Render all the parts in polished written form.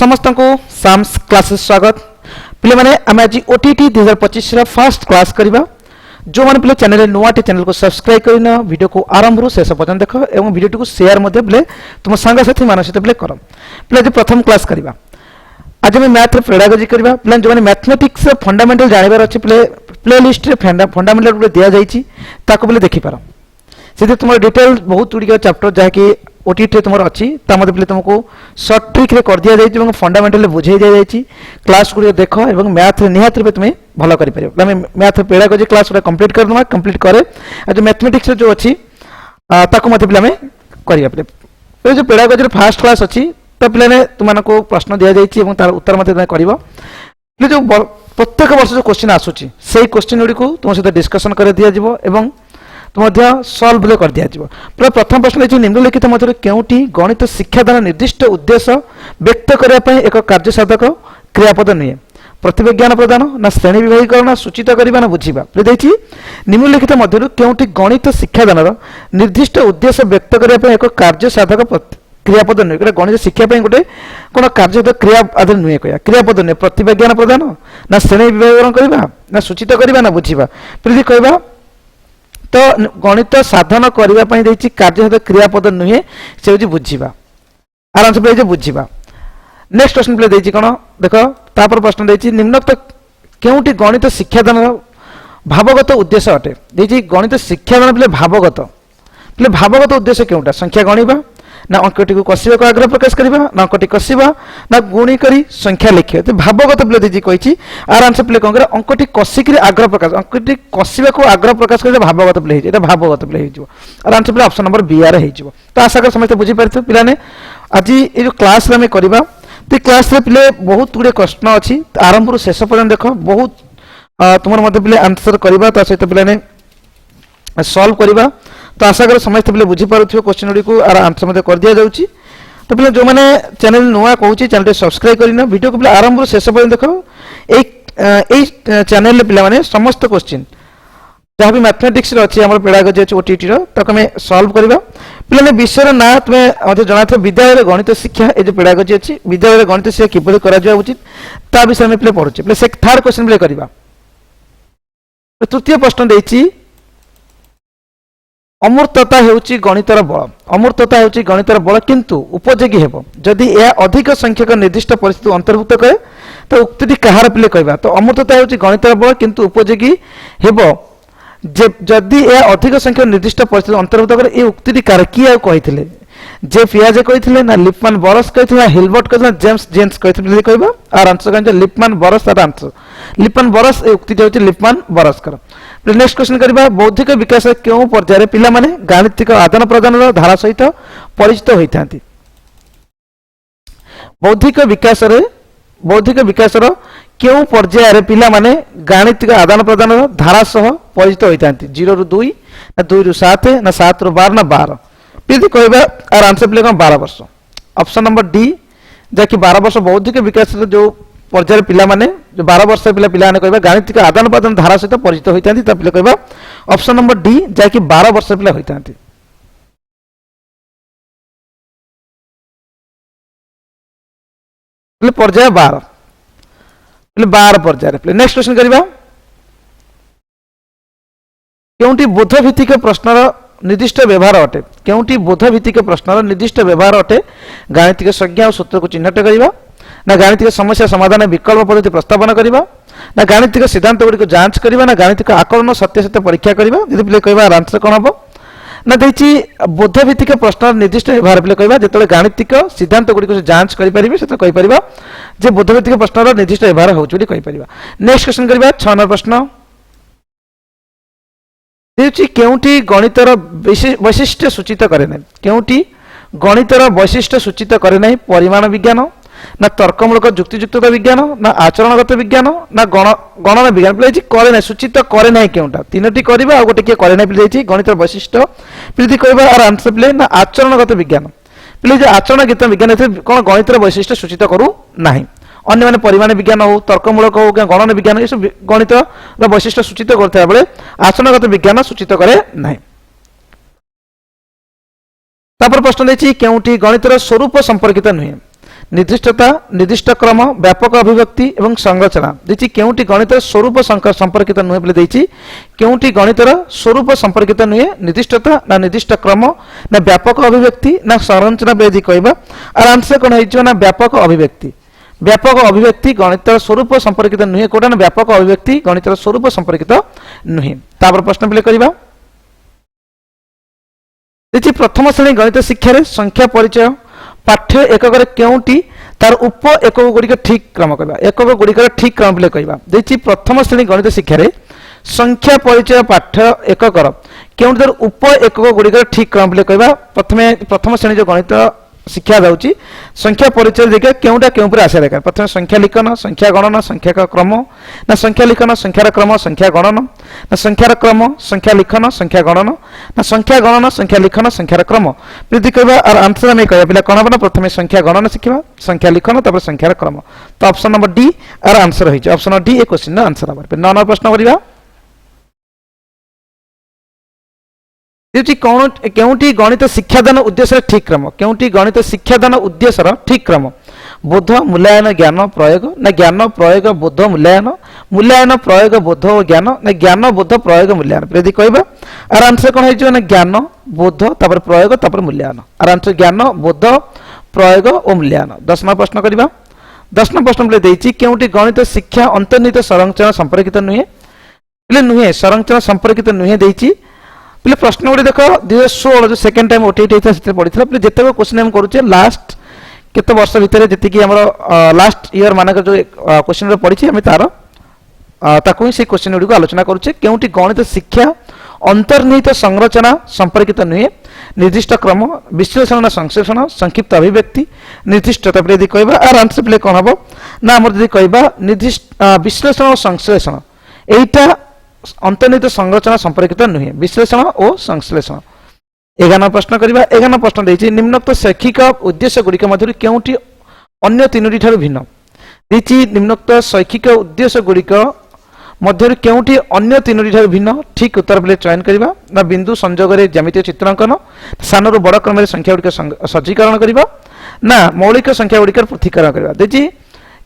समस्त को Sam's classes स्वागत पिले माने आम आज ओटीटी 2025 रा फर्स्ट क्लास करबा जो माने पिले चैनल नुआ चैनल को सब्सक्राइब करना वीडियो को आरंभ रु शेष पर्यंत देख एवं वीडियो को शेयर मध्य पिले तुम संग साथी मान सहित पिले कर पिले आज प्रथम क्लास करबा आज हम मैथ रे पेडागोजी करबा पिले जो माने मैथमेटिक्स फंडामेंटल जानिबार अछि पिले प्लेलिस्ट रे फंडामेंटल पिले दिया जाईची ताको पिले देखि पारो से तुम डिटेल बहुत गुड़िक चैप्टर जहाँकि ओटीटी तुम अच्छी पे तुमको सर्ट ट्रिक रे कर दिया जाए फंडामेंटल बुझे दिया जाए क्लास गुड़िक देख और मैथ निहात रूप तुम्हें भल कर मैथ पेडागोजी क्लास गुड़ा कंप्लीट कर कंप्लीट करे जो मैथमेटिक्स जो अच्छी ताको मत पे करा जो पेडागोजी फास्ट क्लास अच्छी तो पे तुमको प्रश्न दि जाए तार उत्तर मत कर जो प्रत्येक वर्ष जो क्वेश्चन आसूची से क्वेश्चन गुड़ी को तुम सहित डिस्कसन कर दिया तो सॉल्व कर दिया पूरा प्रथम प्रश्न है निम्नलिखित मध्य केउटी गणित शिक्षादान निर्दिष्ट उद्देश्य व्यक्त करने एक कार्य साधक क्रियापद नुहे प्रतिविज्ञान प्रदान ना श्रेणी विभागीकरण सूचित करने बुझा निम्नलिखित मध्य केउटी गणित शिक्षादान निर्दिष्ट उद्देश्य व्यक्त करने एक कार्य साधक क्रियापद नुहे गणित शिक्षा गोटे कौन कार्य क्रिया आदि नुहे कह क्रियापद नुहे प्रतिविज्ञान प्रदान ना श्रेणी विभागीकरण करवा ना सूचित करवा ना बुझा प्रीति कहवा तो गणित साधन करने कार्य क्रियापद नुहे से बुझा आराम से बुझा नेक्स्ट क्वेश्चन पे कौन देख तापर प्रश्न देती निम्नोक्त केउटी गणित शिक्षादान भावगत उद्देश्य अटे गणित शिक्षादान पे भावगत उद्देश्य केउटा संख्या गणिबा ना अंकटी को कषिबा को आग्रह प्रकाश करबा ना अंकटी कषिबा ना गुणी करी संख्या लिखिबा तो भावगत प्ले दीजी कहिछि आराम से प्ले कोन करे अंकटी कषिकरी आग्रह प्रकाश अंकटी कषिबा को आग्रह प्रकाश करे भावगत प्ले हे एटा भावगत प्ले हे आराम से प्ले ऑप्शन नंबर बी आर हे तो आशा कर समस्त बुझी पारथि पिलाने आज ए जो क्लास रे हम करबा तो क्लास रे प्ले बहुत गुडे प्रश्न अछि आरंभ रु शेष पर्यंत देखो बहुत तुमर मते प्ले आंसर करबा तो सहित पिलाने सॉल्व करबा तो आशा कर समस्त पे बुझी पार्थिव क्वेश्चन गुड़ी को आंसर मत कर दिया जाउची तो पे जो मैंने चैनल नुआ कहूँ चैनल सब्सक्राइब करना वीडियो को पे आरंभ शेष पर्यंत देखो चैनल पे माने समस्त क्वेश्चन जहाँ भी मैथमेटिक्स अच्छी आम पेडागोजी अच्छी ओटीटी ताको आम सॉल्व करवा पे विषय ना तुम्हें जना विद्यालय गणित शिक्षा ये जो पेडागोजी अच्छी विद्यालय गणित शिक्षा किपरि करा उचित ता विषय में पे पढ़ुचे पे थर्ड क्वेश्चन पे करवा तृतीय प्रश्न देती अमूर्तता हेउची गणितर बल अमूर्तता हेउची गणितर बल किंतु उपयोगी हेबो जदि यह अधिक संख्यक निर्दिष्ट परिस्थिति अंतर्भुक्त करे तो उक्तिटी कहार पिले कहबा तो अमूर्तता हेउची गणितर बल किंतु उपयोगी हेबो जदि यह अधिक संख्यक निर्दिष्ट परिस्थिति अंतर्भुक्त करे ए उक्तिटी कार किए कहिथिले जे पियाजे कहिथिले ना लिपमान बरस कहिथिले हिलबर्ट कहिथिले जेम्स जेन्स कहिथिले कहबा आर आंसर कहते लिपमान बरस तार आंसर लिपमान बरस ए उक्तिटी हेउची लिपमान बरस कर नेक्स्ट क्वेश्चन करबा बौद्धिक विकास क्यों पर्याय पिला माने गाणितिक आदान प्रदान धारा सहित परिचित होइथांती बौद्धिक विकास क्यों पर्याय पिला माने गाणितिक आदान प्रदान धारा सह परिचित होइथांती 0 रु 2 ना 2 रु 7 ना 7 रु 12 ना 12 यदि कहबा आर आंसर पिले 12 वर्ष ऑप्शन नंबर डी जाकि 12 वर्ष बौद्धिक विकास जो पर्याय पिला माने जो 12 वर्ष पिला कहबा गाणितिक आदान प्रदान धारा सहित परिचित होइथांती ता पिले कहबा ऑप्शन नंबर डी जाकि 12 वर्ष पिला होइथांती पिले पर्याय 12 पिले 12 पर्याय पिले नेक्स्ट क्वेश्चन करबा केउंटी बोध भित्तिक प्रश्नर निर्दिष्ट व्यवहार अटे केउंटी बोध भित्तिक प्रश्नर निर्दिष्ट व्यवहार अटे गाणितिक संज्ञा और सूत्र को चिन्हट करबा ना गाणितिक समस्या समाधान विकल्प पद्धति प्रस्तावना करबा ना गाणितिक सिद्धांत गुडी को जांच करबा ना गाणितिक आकलन सत्य परीक्षा करबा यदि पिले कहबा आंसर कोन हबो ना देछि बोध भित्तिक प्रश्न निर्दिष्ट व्यवहार पिले कहबा जेतले गाणितिक सिद्धांत गुडी को जांच करि परिबे सेत कहि परिबा जे बोध भित्तिक प्रश्नर निर्दिष्ट व्यवहार होउछि बोली कहि परिबा नेक्स्ट क्वेश्चन करबा 6 नंबर प्रश्न देछि केउंटी गणितर वैशिष्ट्य सूचित करे नै केउंटी गणितर वैशिष्ट्य सूचित करे नै परिमाण विज्ञान ना तर्कमूलक जुक्तियुक्तता विज्ञान ना आचरणगत विज्ञान ना गणना विज्ञान पे करे ना सूचित करे ना केउटा तीनोटी करबा आ गोटे के करे ना पे गणित वैशिष्ट्य प्रीति कहबा आर आंसर पे ना आचरणगत विज्ञान पे जे आचरणगत विज्ञान कोन गणितर वैशिष्ट्य सूचित करू नाही अन्य माने परिमाण विज्ञान हो तर्कमूलक हो गणना विज्ञान ये सब गणित वैशिष्ट्य सूचित करता बेले आचरणगत विज्ञान सूचित करे नाही तापर प्रश्न देछि केउटी गणितर स्वरूप संपर्कित नुहे निर्दिष्टता निर्दिष्ट क्रम व्यापक अभिव्यक्ति एवं संरचना देखिए केउटी गणित स्वरूप संपर्कित नुहे बोले देखिए केउटी गणितर स्वरूप संपर्कित नुहे निर्दिष्टता ना निर्दिष्ट क्रम ना व्यापक अभिव्यक्ति ना संरचना बेदी कहबा और आंसर कोन हेजो ना व्यापक अभिव्यक्ति गणितर स्वरूप संपर्कित नुहे कोटा ना व्यापक अभिव्यक्ति गणितर स्वरूप संपर्कित नुहे तापर प्रश्न प्ले करबा देखिए प्रथम श्रेणी गणित शिक्षा रे संख्या परिचय पाठ्य एकक केउटी तार उप एकक गुड़िक ठीक क्रम कहबा एकक गुड़िकर ठीक क्रम बोले कहबा देखिए प्रथम श्रेणी गणित शिक्षा रे संख्या परिचय पाठ्य एककर केउटी तार उप एकक गुड़िकर ठीक क्रम बोले कहबा प्रथम श्रेणी जो गणित शिक्षा जाउची संख्या परिचय देखा केउटा केउ पर आसे देखा प्रथम संख्या लिखन संख्या गणना संख्या का क्रम ना संख्या लिखन संख्यार क्रम संख्या गणना ना संख्यार क्रम संख्या लिखन संख्या गणना ना संख्या गणना संख्या लिखन संख्यार क्रम यदि कहबा और आंसर में कहबा पिला कोन बना प्रथम संख्या गणना शिखबा संख्या लिखन तब संख्यार क्रम तो ऑप्शन नंबर डी और आंसर होई ऑप्शन डी ए क्वेश्चन ना आंसर हमारे 9 नंबर प्रश्न करिबा केउटी गणित शिक्षादान उद्देश्य ठीक क्रम केउटी गणित शिक्षादान उद्देश्य ठीक क्रम बोध मूल्यांकन ज्ञान प्रयोग ना ज्ञान प्रयोग बोध मूल्यांकन मूल्यांकन प्रयोग बोध और ज्ञान ना ज्ञान बोध प्रयोग मूल्यांकन यदि कहबा और आंसर कोन हेजो ना ज्ञान बोध तापर प्रयोग तापर मूल्यांकन और आंसर ज्ञान बोध प्रयोग और मूल्यांकन 10 नंबर प्रश्न करिबा 10 नंबर प्रश्न ले देछि केउटी गणित शिक्षा अंतर्निहित संरचना संपर्कित नुहे संरचना संपर्कित नुहे देछि पिले प्रश्न गुड़ी देख 2016 जो सेकेंड टाइम ओटीटी से पढ़ी पे जिते क्वेश्चन हम करुचे लास्ट केत वर्ष भितर जी आम लास्ट इयर मानक जो क्वेश्चन पढ़ी आम तार ताकू ही से क्वेश्चन गुड़ी आलोचना करुचे केउटी गणित शिक्षा अंतर्निहित संरचना संपर्कित नुहे निर्दिष्ट क्रम विश्लेषण संश्लेषण संक्षिप्त अभिव्यक्ति निर्दिष्टता पे यदि कहबा आर आंसर पे कौन हम ना आम यदि कहबा निर्दिष्ट विश्लेषण और संश्लेषण एटा अंतर्निहित संरचना संपर्कित नुहे विश्लेषण और संश्लेषण 11 प्रश्न करिबा 11 प्रश्न देछि निम्नोक्त शैक्षिक उद्देश्य गुड़िक मध्य केउटी अन्य तीनोटी ठारू भिन्न देछि निम्नोक्त शैक्षिक उद्देश्य गुड़िक मध्य केउटी अन्य तीनोटी ठारू भिन्न ठीक उत्तर पे चयन करिबा ना बिंदु संयोग रे ज्यामितीय चित्रांकन सानरु बड़ क्रम रे संख्या गुड़िक सज्जीकरण करिबा ना मौलिक संख्या गुड़िकर पृथक्करण करिबा देछि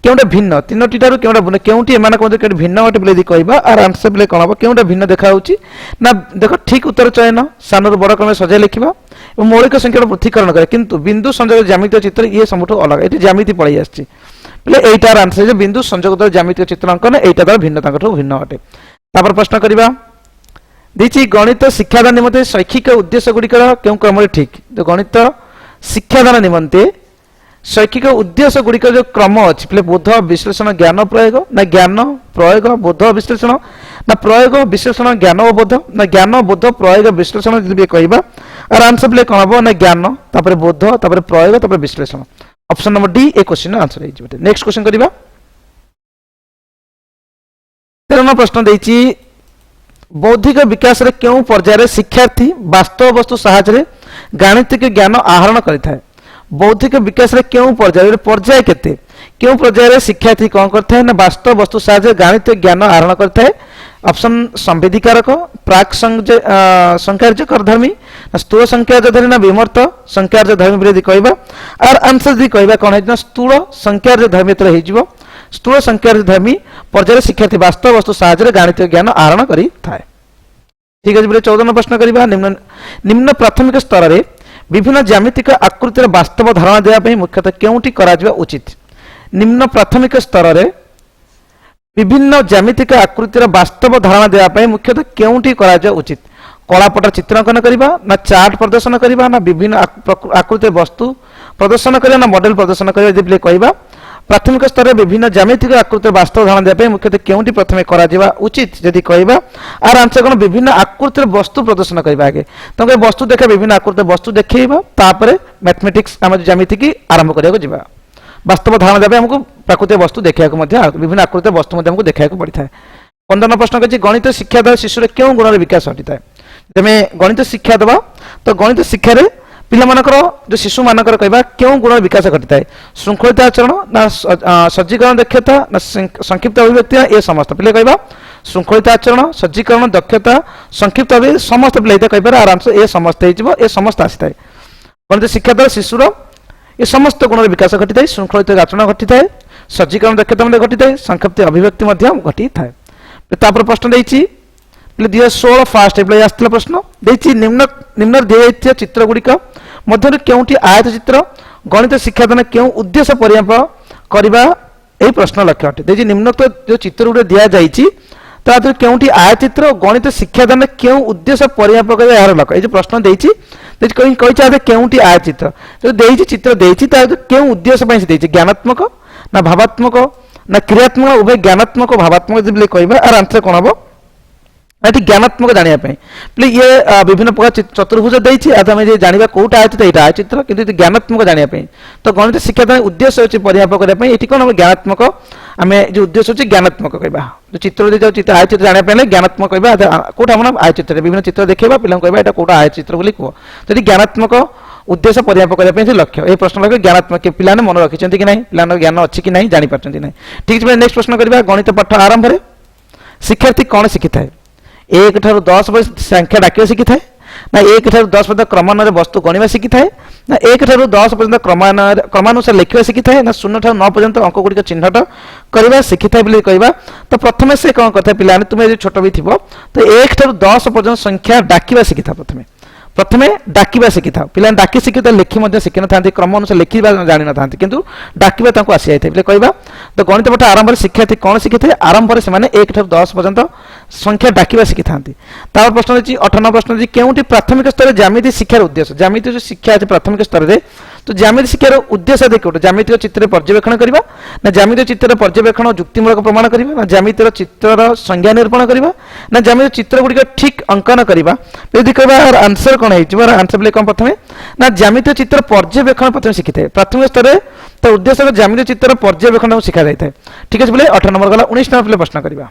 केउटा भिन्न तीनोटी ठारू केउटा भिन्न केउटी एमानक मध्य केउटी भिन्न अटे बोले कहबा आर आंसर बोले कोन हबो केउटा भिन्न देखा होची ना देखो ठीक उत्तर चयन सानरु बड़ क्रम सजाय लिखिबा और मौलिक संख्यार पृथक्करण करे किंतु बिंदु संयोग ज्यामितीय चित्र ये सबुठो अलग एटी ज्यामिति पळै आछि बोले एटार आंसर जे बिंदु संयोग ज्यामितीय चित्रांकन एटा तार भिन्न ताकठो भिन्न अटे तापर प्रश्न करिबा दिछि गणित शिक्षादान निमंते शैक्षिक उद्देश्य गुड़िकर केउ क्रम रे ठीक तो गणित शिक्षादान निमंते शैक्षिक उद्देश्य गुड़िक जो क्रम अच्छी पे बोध विश्लेषण ज्ञान प्रयोग ना ज्ञान प्रयोग बोध विश्लेषण ना प्रयोग विश्लेषण ज्ञान और बोध ना ज्ञान बोध प्रयोग विश्लेषण जब कहबा और आंसर पे कौन हम ना ज्ञान तापर बोध तापर प्रयोग तापर विश्लेषण option number D A question answer है नेक्स्ट क्वेश्चन करिबा 13 प्रश्न देछि बौद्धिक विकास रे केउ पर्याय रे शिक्षार्थी वास्तव वस्तु सहायता गाणितिक ज्ञान आहरण करिथाय बौद्धिक विकास रे केउ पर्याय केते केउ पर्याय रे शिक्षार्थी कोन करथाय ना वास्तव वस्तु सहायता गाणितिक ज्ञान आहरण करथाय ऑप्शन संवेदीकारक प्राक संख्यार्जक धर्मी स्थूल संख्यार्जधर्मी ना विमर्त संख्यार्जधर्मी यदि कहबा और आंसर यदि कहबा कोन है स्थूल संख्यार्जधर्मी तर हेजिवो स्थूल संख्यार्जधर्मी पर्याय शिक्षार्थी वास्तव वस्तु सहायता गाणितिक ज्ञान आहरण करि थाय ठीक है 14 प्रश्न करिबा निम्न प्राथमिक स्तर रे विभिन्न ज्यामितिक आकृतिर वास्तव धारणा देवाई मुख्यतः केउटी करा जिबा उचित निम्न प्राथमिक स्तर रे विभिन्न ज्यामितिक आकृतिर वास्तव धारणा देवाई मुख्यतः केउटी करा जिबा उचित कलापट चित्रांकन करिबा ना चार्ट प्रदर्शन करिबा ना विभिन्न आकृतिर वस्तु प्रदर्शन करिबा ना मॉडल प्रदर्शन करिबा यदि कहबा प्राथमिक स्तर में विभिन्न ज्यामितिक आकृतिर वास्तव धारणा देवाई मुख्यतः केउटी प्रथमे करा जिबा उचित यदि कहबा आर आंसर कोन विभिन्न आकृतिर वस्तु प्रदर्शन करिबा आगे तंगे वस्तु देखा विभिन्न आकृतिर वस्तु देखैबा तापरे मैथमेटिक्स हम ज्यामिति की आरंभ करिया जिबा वास्तव धारणा देवाई हमको प्राकृतिक वस्तु देखिया को मध्य विभिन्न आकृतिर वस्तु मध्य हमको देखिया को पड़िथा 15 प्रश्न कहछि गणित शिक्षा द्वारा शिशुर केउ गुणर विकास घटिता तमे गणित शिक्षा दबा तो गणित शिक्षा रे पिला मानकर जो शिशु मानकर कहबा केउ गुण विकास घटिता श्रृंखलित आचरण ना सज्जीकरण दक्षता ना संक्षिप्त अभिव्यक्ति ये समस्त पिले कहबा श्रृंखलित आचरण सज्जीकरण दक्षता संक्षिप्त अभिव्यक्ति समस्त पिले कहबा आराम से ये समस्त हे जिवो ये समस्त आसीता गणित शिक्षा द्वारा शिशुर ये समस्त गुण विकास घटी थाए श्रृंखलित आचरण घटी थाए सज्जीकरण दक्षता घटी थाए संक्षिप्त अभिव्यक्ति घटी थाए तापर प्रश्न देछि 2016 फास्ट एप्लाई आस्थिला प्रश्न देछि निम्न दिया चित्र गुड़िक मध्य केउंटी आयत चित्र गणित शिक्षादान केउ उद्देश्य परिमाप करबा एही प्रश्न लक्ष्य अटे देछि निम्नोक्त जो चित्र गुड़े दिया जाइछि तादर केउंटी आयत चित्र गणित शिक्षादान केउ उद्देश्य परिमाप करबा यार लक्ष्य ए जो प्रश्न देछि देछि कहि चाहे केउंटी आयत चित्र जो देछि चित्र देछि तादर केउ उद्देश्य पय से देछि ज्ञानात्मक ना भावात्मक ना क्रियात्मक उभय ज्ञानात्मक और भावात्मक जब कहबा आर आंसर कोन हबो एटी ज्ञानात्मक जानिया पे प्ले ये विभिन्न प्रकार चतुर्भुज देछि आज हम जे जानिबा कोटा आयत एटा आयत चित्र किंतु ज्ञानात्मक जानिया पे तो गणित शिक्षा दान उद्देश्य होछि परिमाप करिया पे एटी कोन हम ज्ञानात्मक आमे जो उद्देश्य होछि ज्ञानात्मक कहबा जो चित्र दे जाउ चित्र आयत चित्र जानिया पे ज्ञानात्मक कहबा कोटा हम आयत चित्र विभिन्न चित्र देखैबा पिला कहबा एटा कोटा आयत चित्र बोली को जदि ज्ञानात्मक उद्देश्य परिमाप करिया पे लक्ष्य ए प्रश्न लक्ष्य ज्ञानात्मक पिला ने मन रखिचंती कि नहीं पिला ज्ञान अछि कि नहीं जानि पाचंती नहीं ठीक छै नेक्स्ट प्रश्न करबा गणित पाठ आरंभ रे शिक्षार्थी कोन शिखिथाय 1 ठारू 10 संख्या डाकिया शिखिथाय ना 1 ठारू 10 पर्यंत क्रमानुसार वस्तु गणिबा शिखिथाय ना 1 ठारू 10 पर्यंत क्रमानुसार लिखिबा शिखिथाय ना 0 ठारू 9 पर्यंत अंक गुडी चिन्हट करबा शिखिथाय बोली कहबा तो प्रथमे से कोन कथा पिला ने तुमे जे छोटो भी थिबो तो 1 ठारू 10 पर्यंत संख्या डाकिबा शिखिथा प्रथमे डाकिबा शिखिथा पिला डाकी शिखिथा लिखि मध्ये शिखि न थांती क्रम अनुसार लिखिबा जानि न थांती किंतु डाकिबा तांको आसी आइथे पिला कहबा तो गणित पाठ आरंभ रे शिक्षार्थी कोन शिखिथे आरंभ रे से माने 1 ठारू 10 पर्यंत संख्या डाकिबा शिखि थांती तार प्रश्न अछि 98 प्रश्न अछि केउंटी प्राथमिक स्तर ज्यामिति शिक्षार उद्देश्य ज्यामिति जो शिक्षा अछि प्राथमिक स्तर रे तो ज्यामिति शिक्षार उद्देश्य देखो ज्यामिति चित्र पर्यवेक्षण करबा ना ज्यामिति चित्र पर्यवेक्षण युक्तिमूलक प्रमाण करबा ना ज्यामिति चित्र संज्ञा निरूपण करबा ना ज्यामिति चित्र गुडी ठीक अंकन करबा यदि कहबा आंसर कोन है जबर आंसर ले कोन प्रथमे ना ज्यामिति चित्र पर्यवेक्षण प्रथमे शिखिथे प्राथमिक स्तर रे तो उद्देश्य ज्यामिति चित्र पर्यवेक्षण शिखा जायथे ठीक अछि बोले 18 नंबर गला 19 नंबर प्रश्न करबा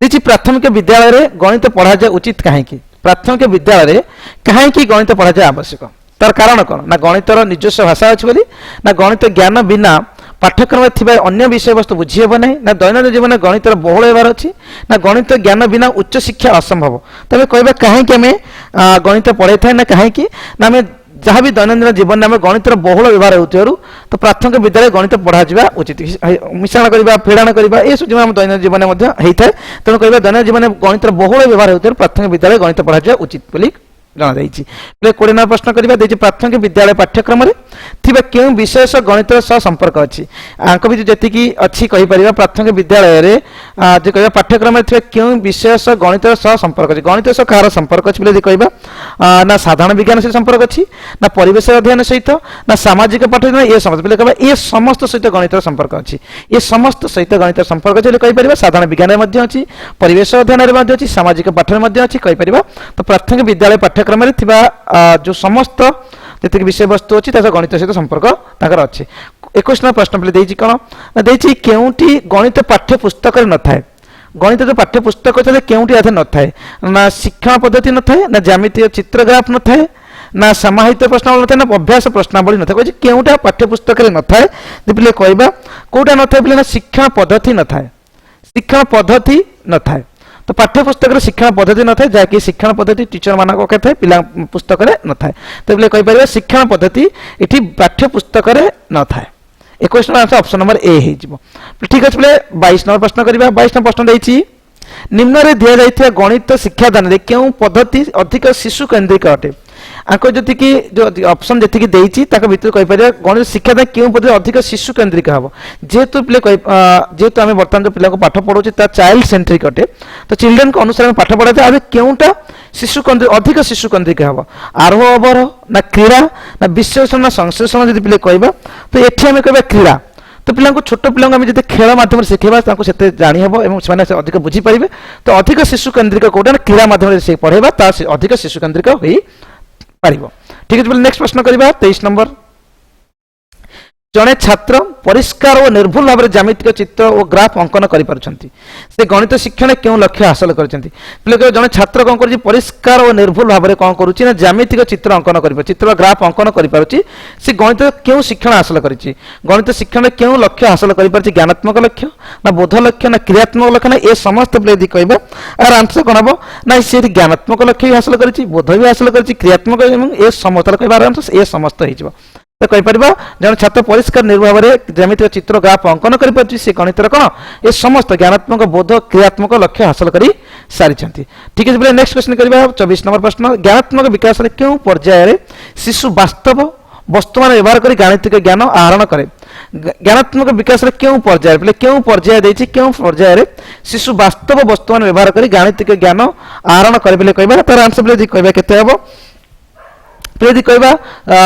देखि प्राथमिक विद्यालय रे गणित पढ़ा जाय उचित काहे कि प्राथमिक विद्यालय रे काहे कि गणित पढ़ा जाय आवश्यक तार कारण कोन ना गणितर निजस्व भाषा अछि बोली ना गणित ज्ञान बिना पाठ्यक्रम थिबा अन्य विषय वस्तु बुझी हेबो नै ना दैनन्दिन जीवन गणितर बहुल हेबार अछि ना गणित ज्ञान बिना उच्च शिक्षा असंभव तबे कहबा काहे कि हमें गणित पढ़ै थाय ना काहे कि ना हमें जहाँ भी दैनन्दिन जीवन में गणितर बहुल व्यवहार होतिबारु तो प्राथमिक विद्यालय गणित पढ़ा जिबा उचित मिश्रण करबा फेडाण करबा ए सब हम दैनन्दिन जीवन में हेइ थाय तेणु कहबा दैनन्दिन जीवन में गणितर बहुल व्यवहार होतिबारु प्राथमिक विद्यालय गणित पढ़ा जिबा उचित बोली जाना जाइछि प्ले 20 नंबर प्रश्न करबा देछि प्राथमिक विद्यालय पाठ्यक्रम रे थिबा केउ विषय सह गणित सह संपर्क अछि आंक भी जेति की अछि कहि परिबा प्राथमिक विद्यालय रे जे कहबा पाठ्यक्रम रे थिबा केउ विषय सह गणित सह संपर्क अछि गणित सह कार संपर्क अछि बोले कहबा ना साधारण विज्ञान से संपर्क अछि ना परिवेश अध्ययन सहित ना सामाजिक पाठ ना ये समस्त बोले कहबा ये समस्त सहित गणित संपर्क अछि ये समस्त सहित गणित संपर्क अछि कहि परिबा साधारण विज्ञान मध्ये अछि परिवेश अध्ययन रे मध्ये अछि सामाजिक पाठ रे मध्ये अछि कहि परिबा तो प्राथमिक विद्यालय पाठ्यक्रम रे थिबा जो समस्त जति विषय वस्तु अछि तासा गणित सहित संपर्क ताकर अछि 21 नंबर प्रश्न पले देछि कोन देछि केउंटी गणित पाठ्य पुस्तक रे न थाए गणित जो पाठ्य पुस्तक अछि केउंटी आथे न थाए ना शिक्षण पद्धति न थाए ना ज्यामितीय चित्रग्राफ न थाए ना समाहित प्रश्नावली न थाए ना अभ्यास प्रश्नावली न थाए कहै केउंटा पाठ्य पुस्तक रे न थाए दिपले कहबा कोटा न थाए बिना शिक्षण पद्धति न थाए शिक्षण पद्धति न थाए तो पाठ्य पुस्तक शिक्षण पद्धति न थाए जाकि शिक्षण पद्धति टीचर मानक कथे पिला पुस्तक रे न थाए तो बोले कहि परिबा शिक्षण पद्धति एठी पाठ्य पुस्तक रे न थाए 21 number answer option number A हे जिवो ठीक अछि बोले 22 नंबर प्रश्न करिबा 22 नंबर प्रश्न दैछि निम्न रे दिया जाइथिया गणित शिक्षा दान रे केउ पद्धति अधिक शिशु केंद्रिक अटे आंको जति की जो ऑप्शन जति की देछि ताके भितर कहि परिबा गणित शिक्षा दान केउ पद्धति अधिक शिशु केंद्रिक हबो जेतु पिले जेतु हमें वर्तमान जो पिला को पाठ पढौछि ता चाइल्ड सेंट्रिक अटे तो चिल्ड्रन को अनुसार में पाठ पढाते आबे केउटा शिशु केंद्रिक अधिक शिशु केंद्रिक हबो आरोह अवरोह ना क्रीड़ा ना विश्लेषण ना संश्लेषण जति पिले कहबा तो एठी हमें कहबा क्रीड़ा तो पिला को छोट पिला हम जते खेल माध्यम शिखेबा ताको सेते जानि हेबो एवं सेमाने से अधिक बुझी परिबे तो अधिक शिशु केंद्रिक कोटा क्रीड़ा माध्यम से पढेबा ता अधिक शिशु केंद्रिक होई पारिबो ठीक है नेक्स्ट प्रश्न करिबा 23 नंबर जड़े छात्र परिष्कार और निर्भुल भाव में ज्यामितिक चित्र और ग्राफ अंकन कर गणित शिक्षण क्यों लक्ष्य हासिल कर जड़े छात्र कौन कर परिष्कार और निर्भुल भाव में कौन करुच्ची ज्यामितिक चित्र अंकन कर चित्र ग्राफ अंकन कर गणित क्यों शिक्षण हासिल कर गणित शिक्षण क्यों लक्ष्य हासिल कर ज्ञानात्मक लक्ष्य ना बोध लक्ष्य ना क्रियात्मक लक्ष्य ना ये समस्त यदि कह यार आंसर कौन हम ना सी ज्ञानात्मक लक्ष्य भी हासिल कर बोध भी हासिल कर क्रियात्मक ये समस्त कह आंसर ये समस्त हो तो कहीपर जन छात्र परिष्कार निर्भर भाव में ज्यामितिक चित्र ग्राफ अंकन कर गणित कौन ये समस्त ज्ञानात्मक बोध क्रियात्मक लक्ष्य हासिल कर सारी ठीक है बोले नेक्स्ट क्वेश्चन करबा 24 नंबर प्रश्न ज्ञानात्मक विकास क्यों पर्यायर शिशु वास्तव वस्तु मान व्यवहार कर गाणितिक ज्ञान आहरण करे ज्ञानात्मक विकास क्यों पर्याय बोले क्यों पर्याय देछि क्यों पर्यायर शिशु वास्तव वस्तु मान व्यवहार कर गाणितिक ज्ञान आहरण करे बोले कहबा तार आंसर बोले कहबा केते हबो यदि कहवा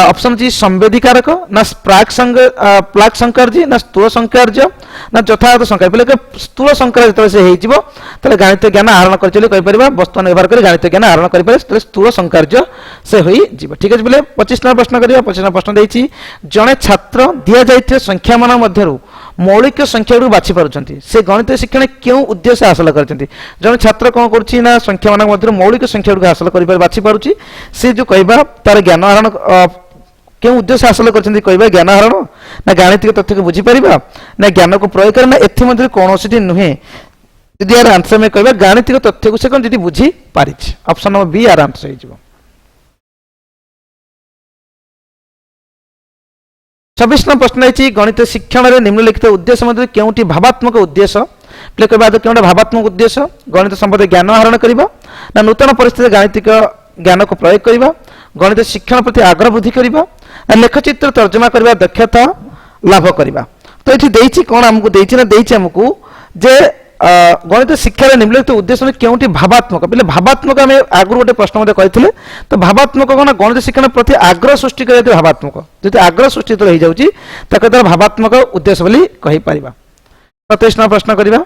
ऑप्शन अच्छी संवेदीकारक ना प्राक संकर्य ना स्थूल संकर्य ना यथार्थ संकर्य बोले स्थूल संकर्य जो से हो गणित ज्ञान आहरण कर वस्तु व्यवहार कर गणित ज्ञान आहरण कर स्थूल संकर्य से हो ठीक है बोले 25 नंबर प्रश्न करवा 25 नंबर प्रश्न देती जड़े छात्र दि जाइए संख्या मान मध्य मौलिक संख्या गुड़ बाछि पारुछंती से गणित शिक्षण क्यों उद्देश्य हासिल करछंती जन छात्र कोन करछि ना संख्या मान मध्य मौलिक संख्या गुड़ हासिल करि बाछि पारुछि से जो कहबा तार ज्ञान आहरण क्यों उद्देश्य हासिल करछंती कहबा ज्ञान आहरण ना गाणितिक तथ्य को बुझी परिबा ना ज्ञान को प्रयोग करना एथि मध्य कोनोसिटी नुहे यदि यार आंसर में कहबा गाणितिक तथ्य को से कोन यदि बुझी पारिछि ऑप्शन नंबर बी यार आंसर हे जिवो 26 नंबर प्रश्न है गणित शिक्षण में निम्नलिखित उद्देश्य मध्य क्योंटी भावात्मक उद्देश्य प्ले कहबा क्यों भावात्मक उद्देश्य गणित संबंधी ज्ञान आहरण करबा ना नूतन परिस्थिति गाणितिक ज्ञान को प्रयोग करबा गणित शिक्षण प्रति आग्रह वृद्धि करबा ना लेखचित्र तर्जमा करबा दक्षता लाभ करबा तो ये देछि कोन हमकु देछि ना देछि हमकु जे गणित शिक्षा निम्नलिखित उद्देश्य क्योंटी भावात्मक बोले भावात्मक आम आगु गोटे प्रश्न मत कहते तो भावात्मक कौन गणित शिक्षण प्रति आग्रह सृष्टि कर भावात्मक जो आग्रह सृष्टि हो जाऊँगी तार भावात्मक उद्देश्य बोली कहीपर 27 नंबर प्रश्न करवा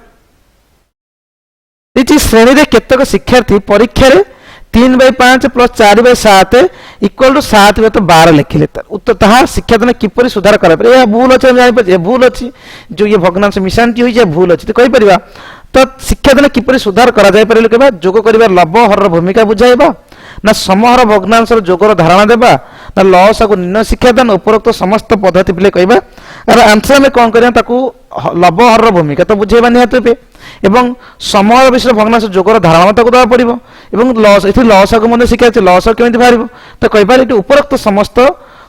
श्रेणी में केतक शिक्षार्थी परीक्षा 3/5 + 4/7 = 7/12 लिखिले उत्तर ताहा शिक्षादान किपर सुधार कर भूल अच्छे जापर भूल अच्छी जो ये भग्नांश मिशांटी हो भूल अच्छी तो कहीपर तो शिक्षादान किपर सुधार कर जोग कर लव हर भूमिका बुझाइबा ना समहर भग्नांश जोगर धारणा देबा ना लस को निर्णय शिक्षादान उपरोक्त समस्त पद्धति पे कहबा अरे आंसर में कौन करिया ताकू लव हर भूमिका तो बुझेबा निहात पे एवं समहर विषय भग्नांश जोगर धारणा ताकू देवा पड़िबो एवं लस एथि लस को मन शिक्षा लस केमिति बाहरिबो तो कहबा एटी उपरोक्त समस्त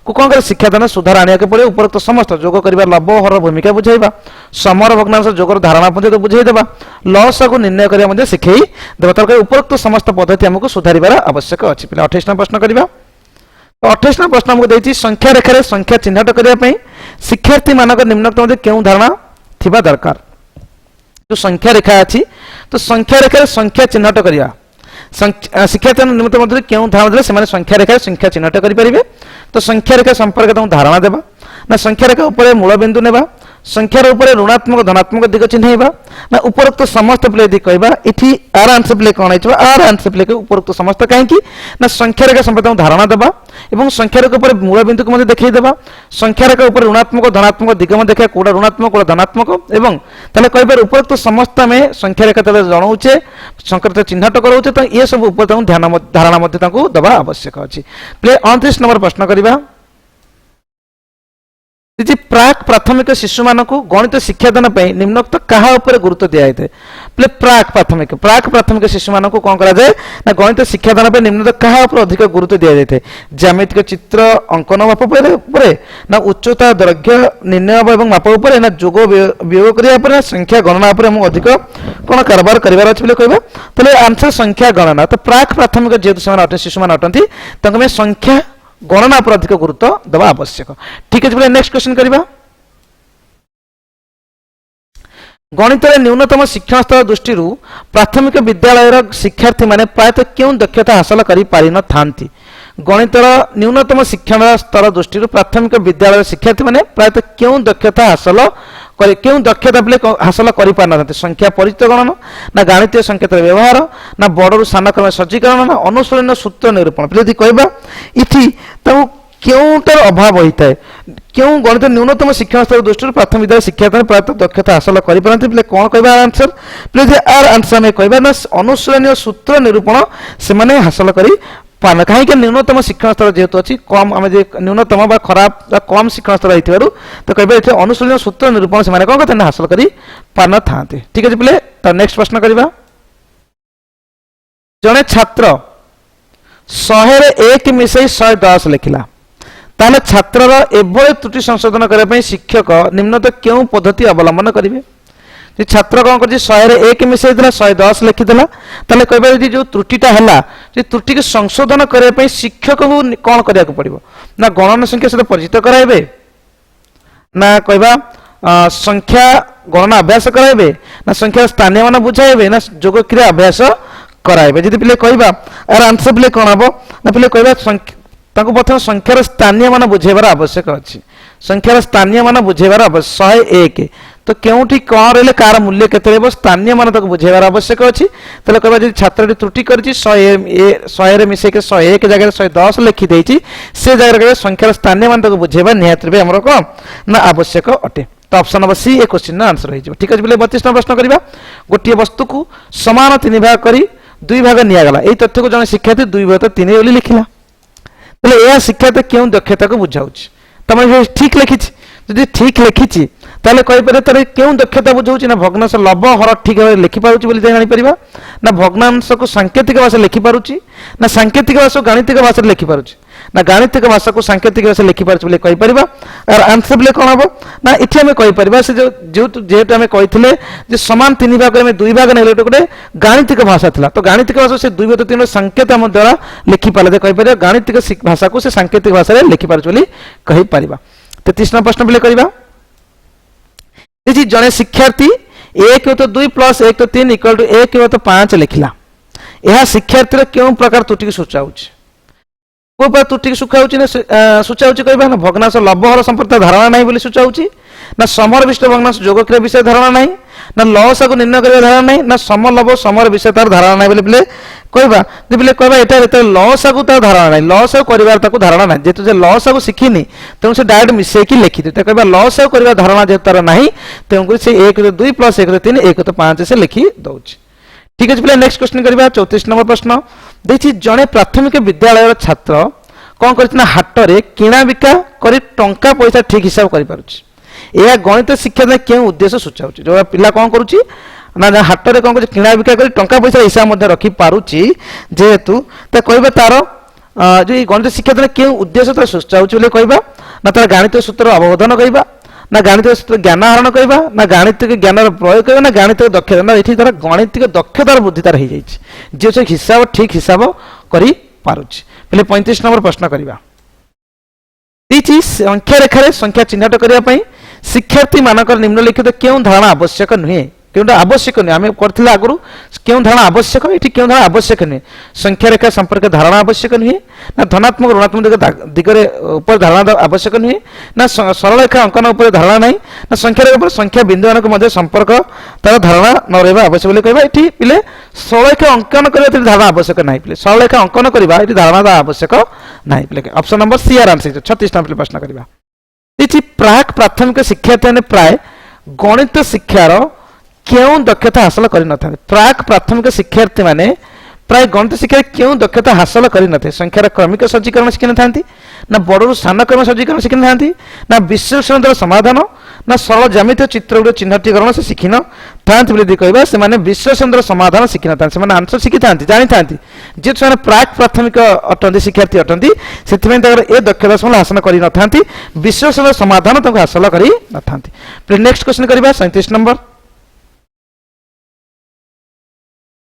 को कौन कर शिक्षादान सुधार आने के पड़े उपरोक्त समस्त जोग कर लव हर भूमिका बुझाइबा समर भग्नांश जोगर धारणा तो बुझेदेबा लस को निर्णय करने शिखई देवा तर उपरोक्त समस्त पद्धति आमको सुधार आवश्यक अच्छी पे 28 नंबर प्रश्न करवा तो 28 नंबर प्रश्न आमको देती संख्या रेखार संख्या चिन्हट करने शिक्षार्थी मानक निम्नलिखित मध्य क्यों धारणा थिबा दरकार जो संख्या रेखा अच्छी तो संख्या रेखार संख्या चिन्हट करवा शिक्षार्थी निमित्त मध्य क्यों धारणा देले से संख्या रेखार संख्या चिन्हट करेंगे तो संख्या रेखा संपर्क धारणा देवा ना संख्या रेखा उपर मूल बिंदु नेबा संख्यार उपर ऋणात्मक धनात्मक दिग चिन्हैबा ना उपरोक्त समस्त प्ले यदि कहबा इथि आर आंसर प्ले कोन आइछबा आर आंसर प्ले के उपरोक्त समस्त काहेकि ना संख्या रेखा संपर्क धारणा देबा एवं संख्या रेखा उपर मूल बिंदु को मध्ये देखै देबा संख्या रेखा उपर ऋणात्मक धनात्मक दिग मध्ये देखा कोडा ऋणात्मक कोडा धनात्मक एवं तले कहबा उपरोक्त समस्त में संख्या रेखा तले जणाउछे संकेत चिन्हट कराउछे तो ये सब उपर ध्यान धारणा मध्ये ताको दबा आवश्यक अछि प्ले 29 नंबर प्रश्न करिबा प्राक प्राथमिक शिशु मानक गणित शिक्षादान निम्नोक्त क्या गुरुत्व दिखाई है प्राक प्राथमिक शिशु मानक कौन करा जाए ना गणित शिक्षादान निम्नोक्त क्या अधिक गुरुत्व दि जाए ज्यामितिक चित्र अंकन माप ना उच्चता दैर्घ्य निर्णय और माप ना जोग वियोग करने संख्या गणना अधिक कौन कारबार करार अच्छे कहवा तो आंसर संख्या गणना तो प्राक प्राथमिक जेहतु शिशु मान अटंती संख्या गणना पर अधिक गुरुत्व देवा आवश्यक ठीक है नेक्स्ट क्वेश्चन करवा गणित न्यूनतम शिक्षण स्तर दृष्टि प्राथमिक विद्यालय शिक्षार्थी माने प्रायतः क्यों दक्षता हासिल कर पारि न थांती गणित न्यूनतम शिक्षण स्तर दृष्टि प्राथमिक विद्यालय शिक्षार्थी माने प्रायतः क्यों दक्षता हासिल क्यों दक्षता बोले हासिल कर संख्या परिचित गणना ना गाणितीय संकेत व्यवहार ना बड़ू सान क्रम सज्जीकरण ना अनुसरण सूत्र निरूपण यदि कहबा इथि क्योंटार अभाव होता है क्यों गणित न्यूनतम शिक्षण स्तर दृष्टि प्राथमिक विद्यालय शिक्षार्थी प्राप्त दक्षता हासिल करें पे कौन कह आंसर पे आर आंसर आम कह अनुशीलनीय सूत्र निरूपण से हासिल कर पान कहीं न्यूनतम शिक्षण स्तर जेहेतु अच्छी कम आम न्यूनतम खराब कम शिक्षण स्तर हो तो कह अनुशीलनीय सूत्र निरूपण से कौन करते हासिल कर पान था ठीक है पे नेक्स्ट प्रश्न करवा जड़े छात्र 100 मिसई 110 लिखिला ताले छात्रर एभली त्रुटि संशोधन करने शिक्षक निम्नत क्यों पद्धति अवलंबन करेंगे छात्र कौन कर 100 मिसई 110 लिखिदेला ताले कहबे जो त्रुटिटा है त्रुटि को संशोधन करने शिक्षक को कौन करा पड़ो ना गणन संख्या सहित परिचित कराइबे ना कहबा संख्या गणना अभ्यास कराइबे ना संख्या स्थानीय मान बुझाइबे ना जोग क्रिया अभ्यास कराइबे जदि पिले कहबा यार आंसर पिले कौन हम ना पिले कहबा प्रथम संख्यार स्थानीय मान बुझेबार आवश्यक अच्छी संख्यार स्थानीय मान बुझेबार आवश्यक 101 तो क्योंठी कौन रही कार मूल्य के स्थानीय मान तक बुझेबार आवश्यक अच्छी तेल कह छात्र त्रुटि कर 100 मिसेक 101 जगह 110 लिखिदे से जगह संख्यार स्थानीय मान तक बुझेबा निहत आमर कौन ना आवश्यक अटे तो ऑप्शन नंबर सी ए क्वेश्चन आंसर हो ठीक है 32 प्रश्न करवा गोटे वस्तु को समान 3 भाग कर 2 भाग निगला यही तथ्य को जन शिक्षार्थी 2 भाग 3 बोली लिखिला यह शिक्षार्थी क्यों दक्षता को बुझाऊँ तुम ठीक लिखी जी ठीक लिखी ताले कहीपर तार क्यों दक्षता बुझाऊँ ना भग्नांश लभ हर ठीक भाव लिखिपार जापर ना भग्नांश को सांकेतिक भाषा लिखिपारुची ना सांकेतिक भाषा गाणितिक भाषा लिखिपारुची ना गाणितिक भाषा को सांकेतिक भाषा लिखिपार कहीपर और आंसर बोले कौन हम ना ये आम कहीपर से जेहेतु आम कही सामान 3 भाग में 2 भाग नहीं गोटे गाणितिक भाषा था तो गाणितिक भाषा से 2 भाग 3 संकेत आम द्वारा लिखिपारे कहीपर गाणितिक भाषा को से सांकेतिक भाषा लिखिपार कहीपर 33 प्रश्न बोले करवा जड़े शिक्षार्थी 1 तो 2 प्लस 1 तो 3 इक्वल टू 1 तो 5 लिखला यह शिक्षार्थी क्यों प्रकार त्रुटि को सूचाऊँ को त्रुटि सूचाऊँ कहना ना भग्नांश लब्धर संपर्क धारणा नहीं बोली सूचाऊँ ना समर विशिष्ट भग्नांश जोग क्रिया विषय धारणा नहीं ना लसा को निर्णय कर धारणा नहीं ना समलभ समर विषय तार धारणा नहीं बोले बोले कहवा बोले कहवा ये लसा को तार धारणा नहीं लसा कर धारणा ना जेहेतु लसा को शिखिनी तेणु से डायरेक्ट मिसेक लिखिदे तो कहवा लसा कर धारणा जेहेतु तार ना तेणुक से 1 तो 2 प्लस 1 तो 3 1 तो 5 से लिखि दौर ठीक है नेक्स्ट क्वेश्चन करवा 34 नंबर प्रश्न देखिए जड़े प्राथमिक विद्यालय छात्र कौन कर हाटरे किणा बिका कर टंका पैसा ठीक हिसाब कर यह गणित शिक्षा क्यों उद्देश्य सूचाऊँ जो पिला कौन करुच्ची ना हाटरे कौन कर किणा बिका कर टंका पैसा हिसाब रखिपारुची जेहेतु तो कह तार जो गणित शिक्षा क्यों उद्देश्य तार सूचाऊँ बोले कहवा ना तार गाणित सूत्र अवबोधन कहवा ना गाणितिक सूत्र ज्ञान आहरण कहवा ना गाणितिक ज्ञान प्रयोग कहवा ना गाणितिक दक्षता ना ये तार गणितिक दक्षतार बुद्धि तार हो से हिसाब ठीक हिसाब कर पारुची पहले 35 नंबर प्रश्न करवा संख्या रेखार संख्या चिन्हट करने शिक्षार्थी मानकर निम्नलिखित क्यों धारणा आवश्यक नुहे क्योंटा आवश्यक नुहे आम करथिले आगु क्यों धारणा आवश्यक ये क्यों धारणा आवश्यक नुहे संख्या रेखा संपर्क धारणा आवश्यक नुहे ना धनात्मक ऋणात्मक दिगरे ऊपर धारणा आवश्यक नुहे ना सरल रेखा अंकन उपर धारणा नहीं ना संख्या रेखा संख्या बिंदु मान संपर्क तार धारणा न रहा आवश्यक बोले कहवा ये पिले सरल रेखा अंकन करने धारणा आवश्यक ना पिले सरल रेखा अंकन करवा ये धारणा आवश्यक ना पिले option number C are answer 36 नंबर प्रश्न करवा प्राक प्राथमिक शिक्षार्थी प्राय गणित शिक्षार क्यों दक्षता हासिल कर प्राक प्राथमिक शिक्षार्थी माने प्राय गणित शिक्षा क्यों दक्षता हासिल कर संख्यार क्रमिक सज्जीकरण शिखि ना ना बड़ू स्थान क्रम सज्जीकरण शिखि ना ना विश्लेषण समाधान ना सरल ज्यामितीय चित्र गुड़ चिन्हटीकरण से शिखि ना कहवा से विश्लेषण समाधान शिखि ना से आंसर शिखि था जानी था जेहेतु से प्राक प्राथमिक अटंती शिक्षार्थी अटंती से ए दक्षता से हासिल कर न था विश्लेषण समाधान हासिल कर न था नेक्स्ट क्वेश्चन करवा 37 नंबर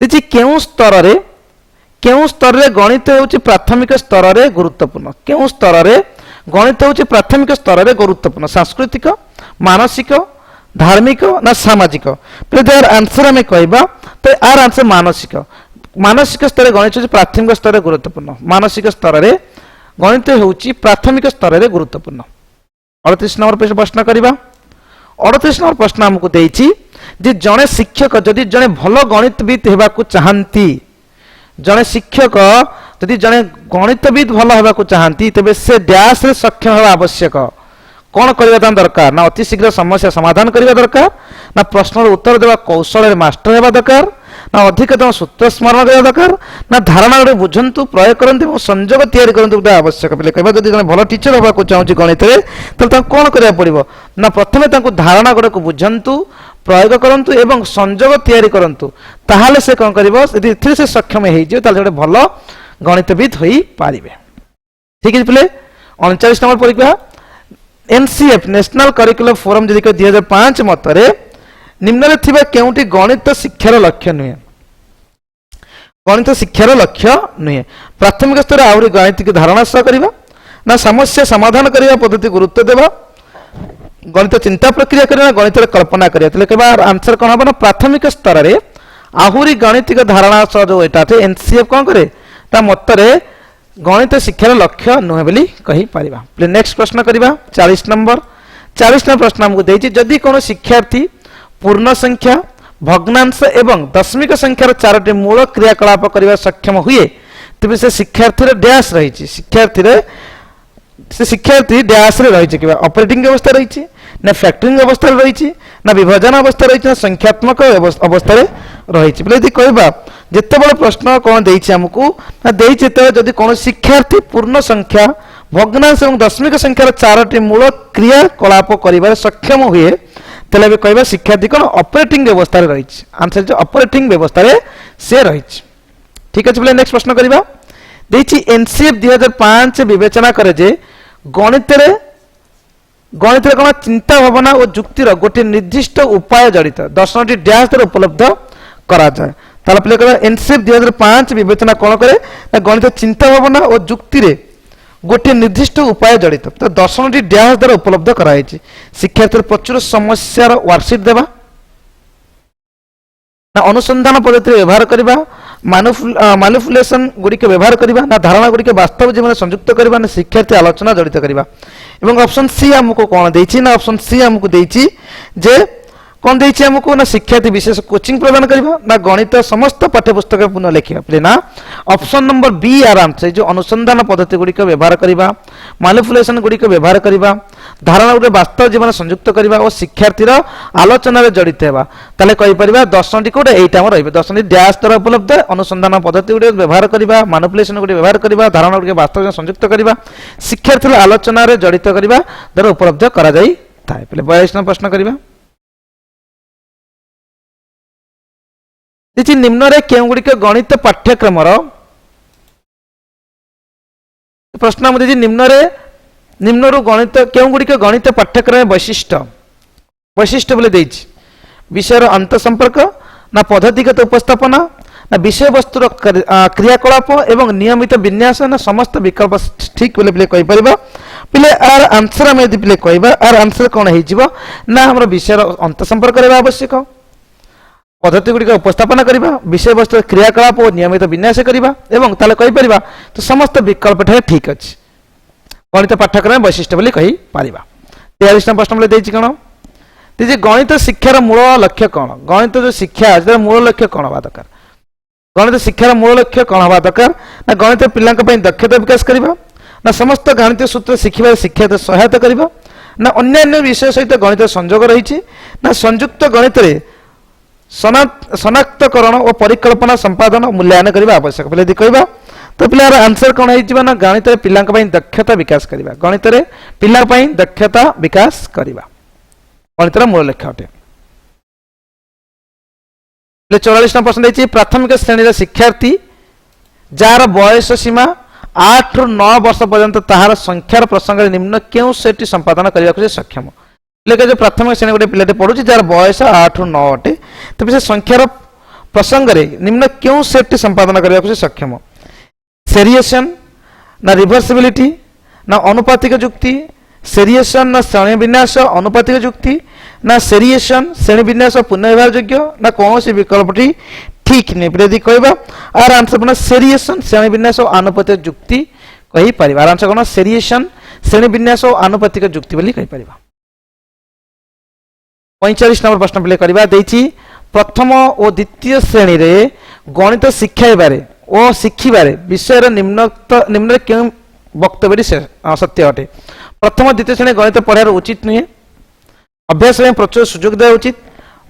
क्यों स्तर रे गणित होची प्राथमिक स्तर रे गुरुत्वपूर्ण क्यों स्तर रे गणित होची प्राथमिक स्तर रे गुरुत्वपूर्ण सांस्कृतिक मानसिक धार्मिक ना सामाजिक यार आंसर आम कहवा तो आर आंसर मानसिक मानसिक स्तर गणित होची प्राथमिक स्तर रे गुरुत्वपूर्ण मानसिक स्तर रे गणित होची प्राथमिक स्तर रे गुरुत्वपूर्ण 38 नंबर प्रश्न करवा 38 नंबर प्रश्न आमको देइछि जे जड़े शिक्षक जदि जड़े भल गणितविद होगा चाहती जड़े शिक्षक जदि जड़े गणितविद भल होगा चाहती तेज से डैश रे सक्षम होगा आवश्यक कौन करवा दरकार ना अति शीघ्र समस्या समाधान करने दरकार ना प्रश्न उत्तर देवा कौशल मास्टर होगा दरकार ना अधिकतम सूत्र स्मरण करने दरकार ना धारणा गोटे बुझंतु प्रयोग करते संजोग तैयारी करते आवश्यक पे कह जब जब भल टीचर होगा चाहूँ गणित तो कौन करा पड़ो ना प्रथम धारणा गुड़ा को बुझंतु प्रयोग करंतु एवं संजोग तैयारी करंतु ताहले से कौन करिवो यदि से सक्षम हो गोटे भल गणितविद हो पारिबे। ठीक है पिले 39 नंबर परीक्षा एनसीएफ नेशनल करिकुलम फोरम जदि 2005 मतरे निम्न थिबा केउटी गणित शिक्षार लक्ष्य नुहे गणित शिक्षार लक्ष्य नुहे प्राथमिक स्तर आउरी गणितिक धारणा सह करिबा ना समस्या समाधान करिबा पद्धति गुरुत्व देबा गणित चिंता प्रक्रिया करना गणित कल्पना करिया आंसर कौन हम ना प्राथमिक स्तर रे आहुरी गणितिक धारणा सह जो एटा थे एनसीएफ कौन करे ता मतरे गणित शिक्षार लक्ष्य नुहे बोली कहि परिबा। नेक्स्ट प्रश्न करिबा 40 नंबर प्रश्न हमको देछि जदि कोन शिक्षार्थी पूर्ण संख्या भग्नांश एवं दशमिक संख्यार चारोटी मूल क्रियाकलाप करने सक्षम हुए तेज से शिक्षार्थी डैश रही शिक्षार्थी डैश रही ऑपरेटिंग अवस्था रही ना फैक्टरिंग अवस्था रही ना विभाजन अवस्था रही ना संख्यात्मक अवस्था रही यदि कहवा जिते बड़ा प्रश्न कौन देमको ना जदि कौन शिक्षार्थी पूर्ण संख्या भग्नांश और दशमिक संख्यार चारोटी मूल क्रियाकलाप कर सक्षम हुए तेल कहवा शिक्षार्थी कौन ऑपरेटिंग व्यवस्था रही आंसर ऑपरेटिंग व्यवस्था से रही। ठीक अच्छे नेक्स्ट प्रश्न करवा एनसीएफ 2005 विवेचना करे जे गणित कौन चिंता भावना और जुक्तिर गोटे निर्दिष्ट उपाय जड़ित 10टी डैश द्वारा उपलब्ध करा जाए ताला पे कहबा एनसीएफ 2005 विवेचना कौन करे गणित चिंता भावना और जुक्तिर गोटे निर्दिष्ट उपाय जड़ित तो 10टी डैश द्वारा उपलब्ध कराई शिक्षार्थी प्रचुर समस्यार वर्कशीट देवा ना अनुसंधान पद्धति व्यवहार करवा मैनिपुलेशन गुड़िक व्यवहार करवा ना धारणा गुड़िक वास्तव जीवन संयुक्त करवा ना शिक्षार्थी आलोचना जड़ित करवा एवं ऑप्शन सी हमको कौन देछि ना ऑप्शन सी हमको देछि जे कौन देछि हमको ना शिक्षार्थी विशेष कोचिंग प्रदान करवा ना गणित समस्त पाठ्यपुस्तक पुनः लिखिबा प्ले ना ऑप्शन नंबर बी आराम से जो अनुसंधान पद्धति गुड़िक व्यवहार करवा मैनिपुलेशन गुड़िक व्यवहार करवा धारणा गुड़े वास्तव जीवन संयुक्त करवा और शिक्षार्थीर आलोचना जड़ित होगा ताले कहि परिबा 10टी कोडे एटा हम रहिबे 10टी डैश द्वारा उपलब्ध अनुसंधान पद्धति गुड़े व्यवहार करवा मैनिपुलेशन गुड़े व्यवहार करवा धारणा गुड़े वास्तव जीवन संयुक्त करवा शिक्षार्थीर आलोचना जड़ित करवा द्वारा उपलब्ध करा जाई थाए पहले 22 नंबर प्रश्न करवा निम्न रे केउ गुड़िक गणित पाठ्यक्रम प्रश्न हम निम्न गणित केउ गुड़िक गणित पाठ्यक्रम वैशिष्ट्य बोले देछि विषय अंत संपर्क ना पद्धतिगत उपस्थापना ना विषय वस्तुर क्रियाकलाप एवं नियमित विन्यास ना समस्त विकल्प ठीक बोले पिले कहि परिबा पिले आर आंसर हम यदि पिले कहबा आर आंसर कोन हे जिवो ना हमर विषय अंत संपर्क करबा आवश्यक पद्धति गुड़िक उपस्थापना करवा विषय वस्तु क्रियाकलाप और नियमित विन्यास करवा एवं ताले कहि परिबा तो समस्त विकल्प ठीक अच्छे गणित पाठ्यक्रम वैशिष्ट्य बोली कहि पारिबा। 43 नंबर प्रश्न बोले देछि कोन जे गणित शिक्षार मूल लक्ष्य कौन गणित जो शिक्षा है मूल लक्ष्य कौन हवा दरकार गणित शिक्षार मूल लक्ष्य कौन हवा दरकार ना गणित पिलांक पई दक्षता विकास करवा ना समस्त गणित सूत्र शिखिबार शिक्षा सहायता करवा ना अन्य विषय सहित गणित संयोग रही ना संयुक्त गणित रे शनाक्तकरण और परिकल्पना संपादन मूल्यांकन करने आवश्यक पहले यदि कहबा तो पिलार आंसर कौन है ना गणित पिलांक पई दक्षता विकास करवा गणित रे पिला पई दक्षता विकास करवा गणितर मूल लक्ष्य अटे। 44 नंबर प्रश्न देछि प्राथमिक श्रेणी शिक्षार्थी जार बयस सीमा 8 ରୁ 9 वर्ष पर्यंत ताहार संख्यार प्रसंग निम्न केउ सेट संपादन करने सक्षम लेकिन जो प्राथमिक श्रेणी गोटे पिलाटे पढ़ुची जार बयस 8 ରୁ 9 अटे तो से संख्यार प्रसंग निम्न क्यों सेट संपादन करने को सक्षम सेरिएशन ना रिवर्सिबिलिटी ना अनुपातिक जुक्ति सेरिएशन ना श्रेणी विन्यास अनुपातिक जुक्ति ना सेरिएशन श्रेणी विन्यास पुनर्व्यवहार योग्य ना कौन सी विकल्पटी ठीक नहीं यदि कहबा आर आंसर बना सेरिएशन श्रेणी विन्यास और आनुपातिक जुक्ति कहि परिबा आर आंसर कोन सेरिएशन श्रेणी विन्यास और आनुपातिक जुक्ति बोली कहि परिबा। 45 नंबर प्रश्न पे करवा देछि प्रथम और द्वितीय श्रेणी रे गणित शिखाइबारे ଓ ଶିଖିବାରେ ବିଷୟର ନିମ୍ନରେ କେଉଁ ବକ୍ତବ୍ୟଟି ସତ୍ୟ ଅଟେ? ପ୍ରଥମ ଦ୍ୱିତୀୟ ଶ୍ରେଣୀ ଗଣିତ ପଢ଼ିବାର ଉଚିତ ନୁହେଁ, ଅଭ୍ୟାସ ପାଇଁ ପ୍ରଚୁର ସୁଯୋଗ ଦେବା ଉଚିତ,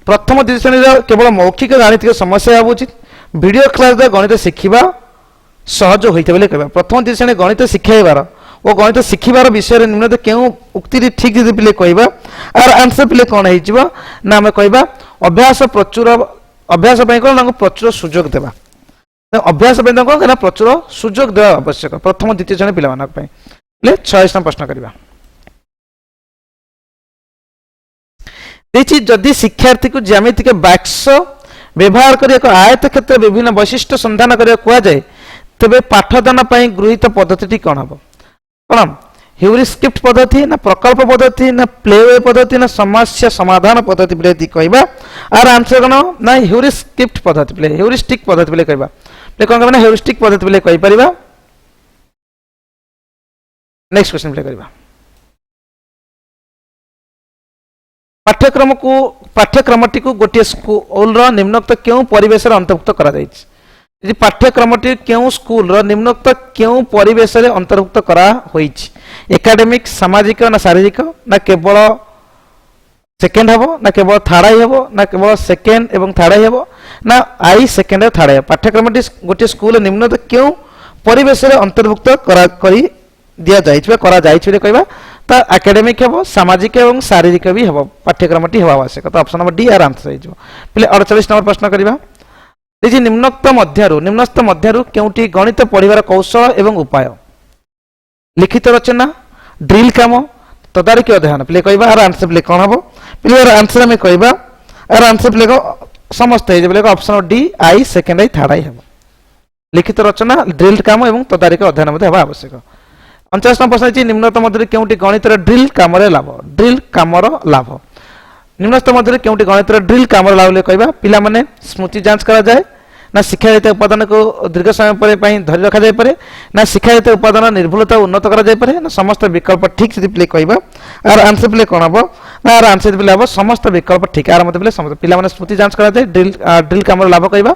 ପ୍ରଥମ ଦ୍ୱିତୀୟ ଶ୍ରେଣୀର କେବଳ ମୌଖିକ ଗାଣିତିକ ସମସ୍ୟା ହେବା ଉଚିତ, ଭିଡ଼ିଓ କ୍ଲାସ ଦ୍ୱାରା ଗଣିତ ଶିଖିବା ସହଜ ହୋଇଥାଏ ବୋଲି କହିବା। ପ୍ରଥମ ଦ୍ୱିତୀୟ ଶ୍ରେଣୀ ଗଣିତ ଶିଖାଇବାର ଓ ଗଣିତ ଶିଖିବାର ବିଷୟରେ ନିମ୍ନରେ କେଉଁ ଉକ୍ତିଟି ଠିକ୍ ଯଦି ପିଲେ କହିବା, ଆର ଆନ୍ସର ପିଲେ କ'ଣ ହେଇଯିବ ନା ଆମେ କହିବା ଅଭ୍ୟାସ ପାଇଁ କ'ଣ ତାଙ୍କୁ ପ୍ରଚୁର ସୁଯୋଗ ଦେବା। ଅଭ୍ୟାସ ପାଇଁ ତାଙ୍କୁ କ'ଣ ପ୍ରଚୁର ସୁଯୋଗ ଦେବା ଆବଶ୍ୟକ ପ୍ରଥମ ଦ୍ୱିତୀୟ ଶ୍ରେଣୀ ପିଲାମାନଙ୍କ ପାଇଁ। 26 ପ୍ରଶ୍ନ କରିବା। ଯଦି ଶିକ୍ଷାର୍ଥୀକୁ ଜ୍ୟାମିତିକ ବାକ୍ସ ବ୍ୟବହାର କରି ଏକ ଆୟତ କ୍ଷେତ୍ର ବିଭିନ୍ନ ବୈଶିଷ୍ଟ୍ୟ ସନ୍ଧାନ କରିବାକୁ କୁହାଯାଏ, ତେବେ ପାଠଦାନ ପାଇଁ ଗୃହୀତ ପଦ୍ଧତିଟି କ'ଣ ହେବ? କ'ଣ ହ୍ୟୁରିସ୍ଟିକ୍ ପଦ୍ଧତି ନା ପ୍ରକଳ୍ପ ପଦ୍ଧତି ନା ପ୍ଲେୱେ ପଦ୍ଧତି ନା ସମସ୍ୟା ସମାଧାନ ପଦ୍ଧତି ପିଲେ ଯଦି କହିବା, ଆର ଆନ୍ସର କ'ଣ ନା ହ୍ୟୁରିସ୍ଟିକ୍ ପଦ୍ଧତି ପିଲେ ହ୍ୟୁରିସ୍ଟିକ୍ ପଦ୍ଧତି ପିଲେ କହିବା। କ'ଣ କହିବା ନା ହ୍ୟୁରିସ୍ଟିକ୍ ପଦ୍ଧତି ପିଲେ କହିପାରିବା। ନେକ୍ସଟ କ୍ୱେଶ୍ଚନ ପିଲେ କରିବା। ପାଠ୍ୟକ୍ରମଟିକୁ ଗୋଟିଏ ସ୍କୁଲର ନିମ୍ନୋକ୍ତ କେଉଁ ପରିବେଶରେ ଅନ୍ତର୍ଭୁକ୍ତ କରାଯାଇଛି? ଯଦି ପାଠ୍ୟକ୍ରମଟି କେଉଁ ସ୍କୁଲର ନିମ୍ନୋକ୍ତ କେଉଁ ପରିବେଶରେ ଅନ୍ତର୍ଭୁକ୍ତ କରାହୋଇଛି? ଏକାଡେମିକ, ସାମାଜିକ ନା ଶାରୀରିକ ନା କେବଳ ସେକେଣ୍ଡ ହେବ ନା କେବଳ ଥାର୍ଡ ଆଇ ହେବ ନା କେବଳ ସେକେଣ୍ଡ ଏବଂ ଥାର୍ଡ ଆଇ ହେବ ନା ଆଇ ସେକେଣ୍ଡ ଥାର୍ଡ ଆଇ? ପାଠ୍ୟକ୍ରମଟି ଗୋଟିଏ ସ୍କୁଲର ନିମ୍ନୋକ୍ତ କେଉଁ ପରିବେଶରେ ଅନ୍ତର୍ଭୁକ୍ତ କରି ଦିଆଯାଇଛି ବା କରାଯାଇଛି ବୋଲି କହିବା, ତ ଆକାଡେମିକ ହେବ, ସାମାଜିକ ଏବଂ ଶାରୀରିକ ବି ହେବ ପାଠ୍ୟକ୍ରମଟି ହେବା ଆବଶ୍ୟକ। ତ option number D R answer ହେଇଯିବ। ପିଲେ 48 ନମ୍ବର ପ୍ରଶ୍ନ କରିବା। ନିମ୍ନୋକ୍ତ ମଧ୍ୟରୁ କେଉଁଟି ଗଣିତ ପଢ଼ିବାର କୌଶଳ ଏବଂ ଉପାୟ? ଲିଖିତ ରଚନା, ଡ୍ରିଲ କାମ, ତଦାରଖି ଅଧ୍ୟୟନ। ପିଲେ କହିବା ଆର ଆନ୍ସର ପିଲେ କ'ଣ ହେବ? ପିଲେ ଆର ଆନ୍ସର ଆମେ କହିବା, ଆର ଆନ୍ସର ପିଲେ ସମସ୍ତେ ହେଇଯିବ। ପିଲେ option D I second I third I ହେବ। ଲିଖିତ ରଚନା, ଡ୍ରିଲ କାମ ଏବଂ ତଦାରଖି ଅଧ୍ୟୟନ ମଧ୍ୟ ହେବା ଆବଶ୍ୟକ। 49 ପ୍ରଶ୍ନ ହେଇଛି ନିମ୍ନୋକ୍ତ ମଧ୍ୟରେ କେଉଁଟି ଗଣିତର ଡ୍ରିଲ କାମର ଲାଭ? ନିମ୍ନୋକ୍ତ ମଧ୍ୟରେ କେଉଁଟି ଗଣିତର ଡ୍ରିଲ କାମର ଲାଭ ବୋଲି କହିବା? ପିଲାମାନେ ସ୍ମୃତି ଯାଞ୍ଚ କରାଯାଏ ନା ଶିକ୍ଷାଗତ ଉପାଦାନକୁ ଦୀର୍ଘ ସମୟ ପାଇଁ ଧରି ରଖାଯାଇପାରେ ନା ଶିକ୍ଷାଗତ ଉପାଦାନ ନିର୍ଭୁଲତା ଉନ୍ନତ କରାଯାଇପାରେ ନା ସମସ୍ତ ବିକଳ୍ପ ଠିକ୍ ଯଦି ପିଲେ କହିବା, ଆର ଆନ୍ସର ପିଲେ କ'ଣ ହେବ ନା ଆର ଆନ୍ସର ପିଲେ ହେବ ସମସ୍ତ ବିକଳ୍ପ ଠିକ୍। ଆର ମତେ ପିଲେ ସମସ୍ତ ପିଲାମାନେ ସ୍ମୃତି ଯାଞ୍ଚ କରାଯାଏ, ଡ୍ରିଲ କାମର ଲାଭ କହିବା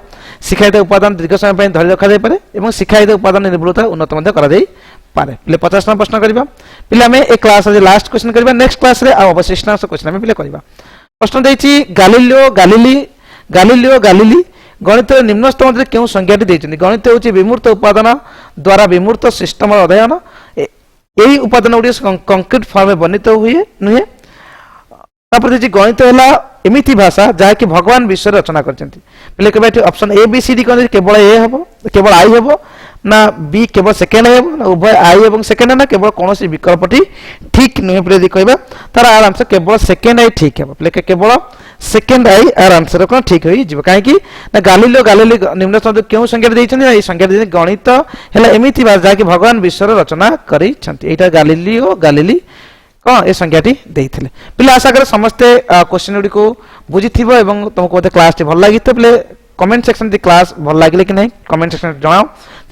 ଶିକ୍ଷାଗତ ଉପାଦାନ ଦୀର୍ଘ ସମୟ ପାଇଁ ଧରି ରଖାଯାଇପାରେ ଏବଂ ଶିକ୍ଷାଗତ ଉପାଦାନ ନିର୍ଭୁଲତା ଉନ୍ନତ ମଧ୍ୟ କରାଯାଇପାରେ। ପିଲେ 50 ନମ୍ବର ପ୍ରଶ୍ନ କରିବା। ପିଲେ ଆମେ ଏ କ୍ଲାସ୍ ଲାଷ୍ଟ କ୍ୱେଶ୍ଚନ କରିବା, ନେକ୍ସଟ କ୍ଲାସରେ ଆଉ ଅବଶିଷ୍ଟାଂଶ କ୍ୱେଶ୍ଚନ ଆମେ ପିଲେ କରିବା। ପ୍ରଶ୍ନ ଦେଇଛି ଗାଲିଲିଓ ଗାଲିଲି ଗଣିତର ନିମ୍ନସ୍ଥ ମଧ୍ୟରେ କେଉଁ ସଂଜ୍ଞାଟି ଦେଇଛନ୍ତି? ଗଣିତ ହେଉଛି ବିମୂର୍ତ୍ତ ଉପାଦାନ ଦ୍ୱାରା ବିମୂର୍ତ୍ତ ସିଷ୍ଟମର ଅଧ୍ୟୟନ। ଏହି ଉପାଦାନ ଗୁଡ଼ିକ କଂକ୍ରିଟ ଫର୍ମରେ ବର୍ଣ୍ଣିତ ହୁଏ ନୁହେଁ। ତାପରେ ଦେଇଛି ଗଣିତ ହେଲା ଏମିତି ଭାଷା ଯାହାକି ଭଗବାନ ବିଶ୍ୱରେ ରଚନା କରିଛନ୍ତି। ପିଲେ କେବେ ଏଠି ଅପସନ ଏ ବି ସି ଡି କହନ୍ତି କେବଳ ଏ ହେବ, କେବଳ ଆଇ ହେବ ନା ବି କେବଳ ସେକେଣ୍ଡ ହେବ ନା ଉଭୟ ଆଇ ଏବଂ ସେକେଣ୍ଡ ନା କେବଳ କୌଣସି ବିକଳ୍ପଟି ଠିକ୍ ନୁହେଁ? ପିଲେ ଯଦି କହିବା ତାର ଆର ଆନ୍ସର କେବଳ ସେକେଣ୍ଡ ଆଇ ଠିକ୍ ହେବ। ପିଲେ କେବଳ ସେକେଣ୍ଡ ଆଇ ଆର ଆନ୍ସର କ'ଣ ଠିକ୍ ହୋଇଯିବ। କାହିଁକି ନା ଗାଲିଲି ନିମ୍ନସ୍ଥ କେଉଁ ସଂଜ୍ଞାରେ ଦେଇଛନ୍ତି? ଏଇ ସଂଜ୍ଞା ଦେଇଛନ୍ତି ଗଣିତ ହେଲା ଏମିତି ଭାଷା ଯାହାକି ଭଗବାନ ବିଶ୍ୱର ରଚନା କରିଛନ୍ତି। ଏଇଟା ଗାଲିଲି କ'ଣ ଏ ସଂଜ୍ଞାଟି ଦେଇଥିଲେ। ପିଲା ଆଶା କରେ ସମସ୍ତେ କ୍ୱେଶ୍ଚନ ଗୁଡ଼ିକୁ ବୁଝିଥିବ ଏବଂ ତୁମକୁ ବୋଧେ କ୍ଲାସଟି ଭଲ ଲାଗିଥିବ। ପିଲେ कमेंट सेक्शन दी क्लास भल लगे कि नहीं कमेंट सेक्शन जनाओ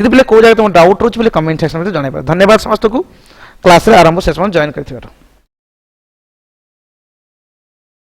यदि बोले कौ जगह तुम डाउट रोचे कमेंट सेक्शन में जन। धन्यवाद समस्त को क्लास आरंभ से जॉइन कर।